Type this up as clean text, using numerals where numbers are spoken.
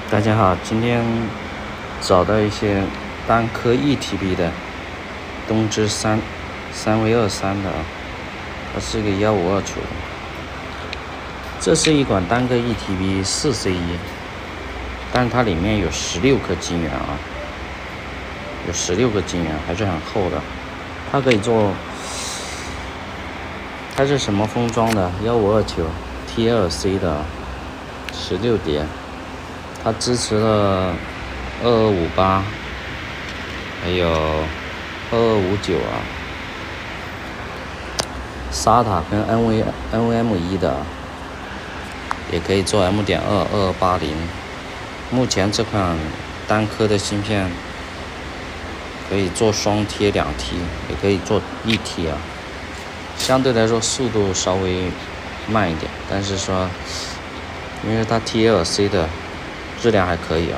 大家好，今天找到一些单颗 1TB 的东芝3V23的，它是个152球。这是一款单颗 1TB 4C1，但是它里面有16颗晶圆啊，有16个晶圆，还是很厚的。它可以做，它是什么封装的？152球 TLC 的16碟。它支持了2258，还有2259啊，SATA 跟 NVMe 的，也可以做 M.2 2280。目前这款单颗的芯片可以做双贴2T，也可以做1T啊，相对来说速度稍微慢一点，但是说因为它 TLC 的质量还可以啊。